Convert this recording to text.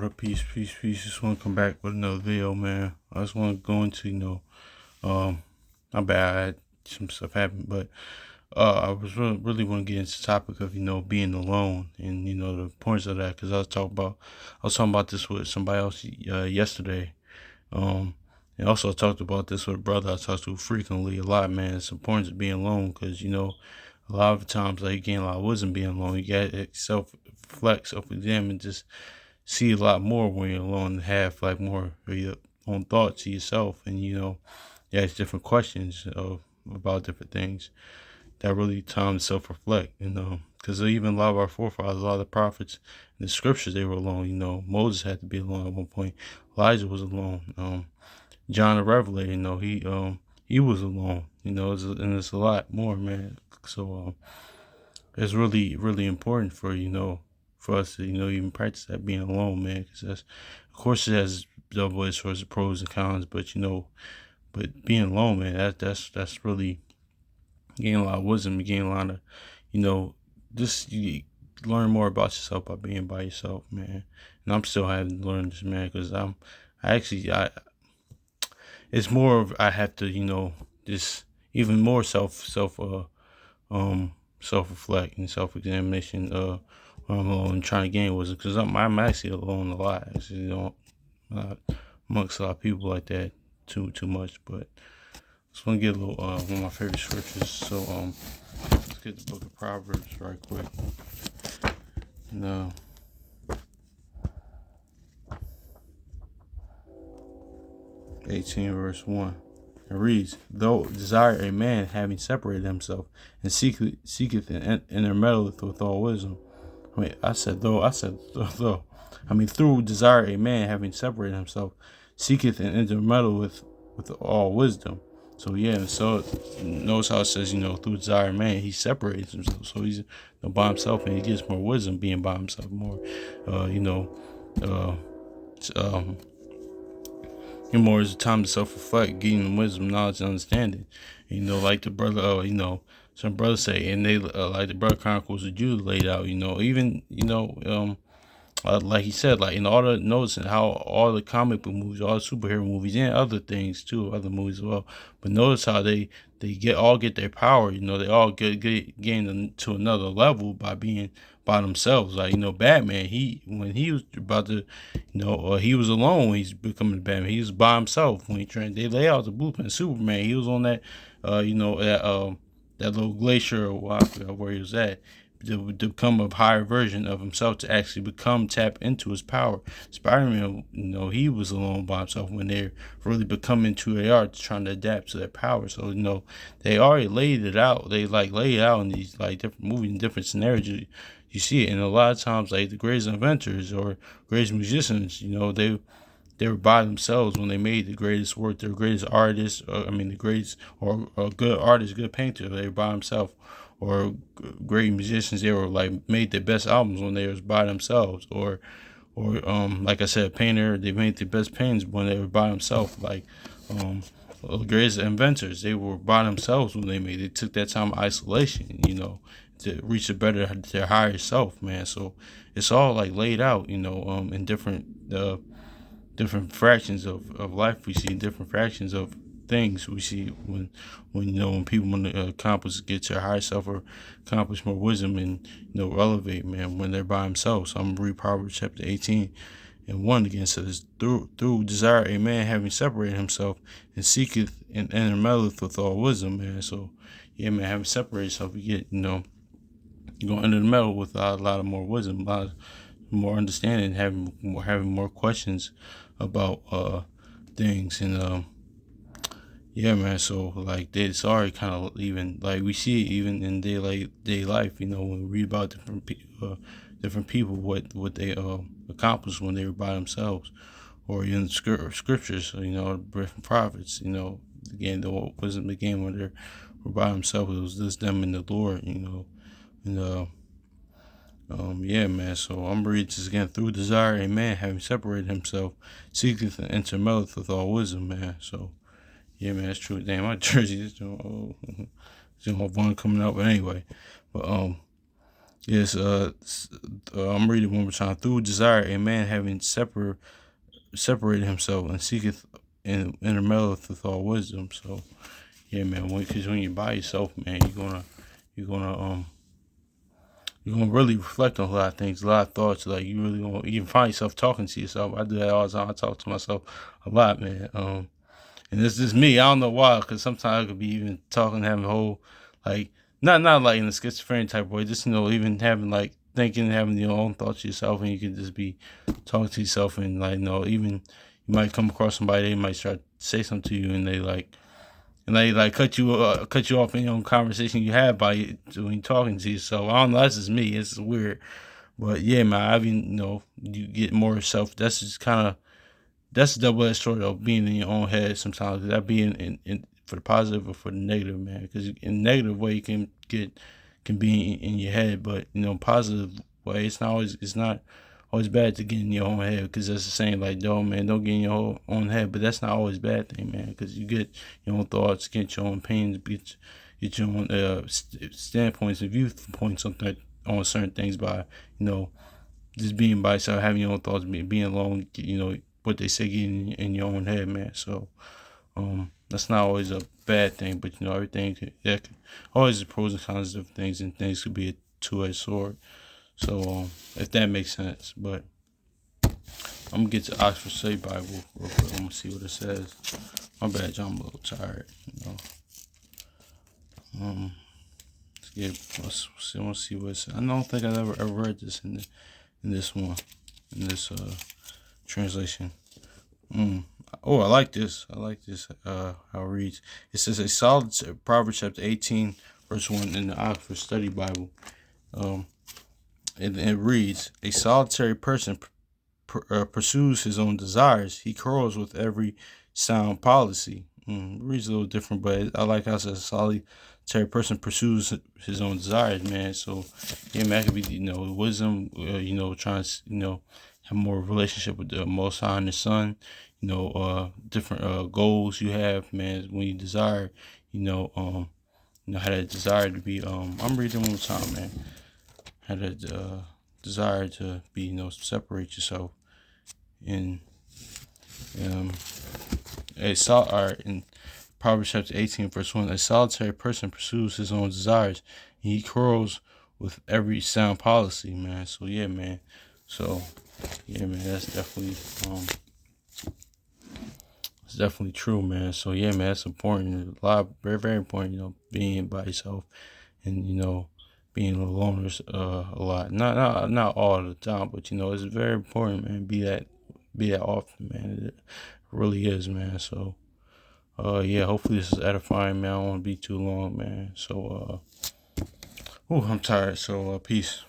up? Peace, peace, peace. Just want to come back with another video, man. I just want to go into, my bad, I had some stuff happen, but I was really want to get into the topic of, being alone and, the importance of that, because I was talking about this with somebody else yesterday. Um, and also I talked about this with a brother I talk to frequently a lot, man. It's important to being alone, because, a lot of times, like, you gain a lot of wisdom being alone. You got to self-reflect, self-examine, just see a lot more when you're alone and have like more of your own thoughts to yourself, and you ask different questions about different things that really time to self-reflect, because even a lot of our forefathers, a lot of the prophets in the scriptures, they were alone. Moses had to be alone at one point. Elijah was alone. John the Revelator, he was alone. And it's a lot more, man. So it's really, really important for us to, even practice that being alone, man. Because of course, it has double-edged swords, of pros and cons, but being alone, man, that's really getting a lot of wisdom, getting a lot of, just you learn more about yourself by being by yourself, man. And I'm still having to learn this, man, because it's more of, I have to, just even more self reflect and self examination when I'm alone and trying to gain wisdom, because I'm actually alone a lot. Actually, not amongst a lot of people like that too much. But just want to get a little one of my favorite scriptures. So let's get the book of Proverbs right quick. And 18 verse 1. It reads, though desire a man having separated himself, and seeketh and intermeddleth with all wisdom. Though. Through desire a man having separated himself, seeketh and intermeddle with all wisdom. So yeah, so notice how it says, through desire a man, he separates himself. So he's by himself, and he gets more wisdom being by himself more. And more is a time to self-reflect, getting wisdom, knowledge, and understanding. Like the brother, some brothers say, and they like the brother Chronicles of Judah laid out. Like he said, like in all the notes and how all the comic book movies, all the superhero movies, and other things too, other movies as well. But notice how they get their power. They all gain to another level by being by themselves. Like Batman, when he was about to, he was alone when he's becoming Batman. He was by himself when he trained. They lay out the blueprint. Superman, he was on that, that little glacier, or I forgot where he was at, to become a higher version of himself, to actually tap into his power. Spider-Man, he was alone by himself when they're really becoming who they are, trying to adapt to their power. So, they already laid it out. They lay it out in these different movies and different scenarios. You see it, and a lot of times, like the greatest inventors or greatest musicians, they were by themselves when they made the greatest work. Their greatest artists, the greatest, or a good artist, good painter, they were by themselves. Or great musicians, they were made their best albums when they was by themselves. Or like I said, a painter, they made the best paintings when they were by themselves. The greatest inventors, they were by themselves when they took that time of isolation, to reach their higher self, man. So it's all laid out, in different fractions of life. We see different fractions of things we see when people want to get to a higher self, or accomplish more wisdom, and elevate, man, when they're by themselves. So I'm gonna read Proverbs chapter 18 and 1 again. Says, through desire a man having separated himself, and seeketh and intermeddleth with all wisdom, man. So yeah, man, having separated yourself, you get you go under the metal with a lot of more wisdom, a lot more understanding, having more questions about things. And yeah, man. So it's already kind of even we see it even in day life. When we read about different people, what they accomplished when they were by themselves, or in scriptures. Different prophets. Again, the wisdom again when they were by themselves. It was just them and the Lord. And yeah, man. So I'm reading this again. Through desire, a man having separated himself, seeketh and intermeddleth with all wisdom, man. So. Yeah, man, that's true. Damn, my jersey is doing one coming out, but anyway. But Yes, I'm reading one more time. Through desire, a man having separated himself and seeketh and intermeddleth with all wisdom. So yeah, man, because when you're by yourself, man, you're gonna you're gonna really reflect on a lot of things, a lot of thoughts. Like you really gonna even find yourself talking to yourself. I do that all the time. I talk to myself a lot, man. And this is me. I don't know why, because sometimes I could be even talking, having a whole like not like in a schizophrenic type of way. Just even having like thinking, having your own thoughts to yourself, and you can just be talking to yourself, and like even you might come across somebody, they might start to say something to you, and they like cut you off in your own conversation you have by when you're talking to yourself. I don't know. That's just me. It's weird, but yeah, man. I mean, you get more self. That's just kind of that's a double edged sword of being in your own head sometimes. That being in for the positive or for the negative, man. Because in a negative way, you can be in your head, but positive way, it's not always bad to get in your own head. Because that's the saying, like, man, don't get in your own head. But that's not always a bad thing, man. Because you get your own thoughts, get your own opinions, get your own standpoints and viewpoints on certain things by just being by yourself, having your own thoughts, being alone. What they say, getting in your own head, man. So that's not always a bad thing, but everything always the pros and cons of things, and things could be a two-edged sword. So if that makes sense, but I'm gonna get to Oxford Study Bible real quick. I'm gonna see what it says. My bad, John. I'm a little tired. Let's see what it says. I don't think I've ever read this in this one, in this translation. Oh, I like this. I like this. How it reads. It says a solid Proverbs chapter 18, verse 1 in the Oxford Study Bible. It reads, a solitary person pursues his own desires. He quarrels with every sound policy. It reads a little different, but I like how it says a solitary person pursues his own desires, man. So, yeah, man, that could be, wisdom, trying to, have more relationship with the Most High and the Son, different goals you have, man, when you desire, had a desire to be, I'm reading one more time, man, had a desire to be, separate yourself in, in Proverbs chapter 18, verse 1, a solitary person pursues his own desires, and he quarrels with every sound policy, man. So, yeah, man. So, yeah, man, that's definitely it's definitely true, man. So yeah, man, that's important. A lot, very, very important. Being by yourself and being alone is a lot. Not all the time, but it's very important, man. Be that often, man. It really is, man. So yeah, hopefully this is edifying, man. I don't want to be too long, man. So oh, I'm tired. So peace.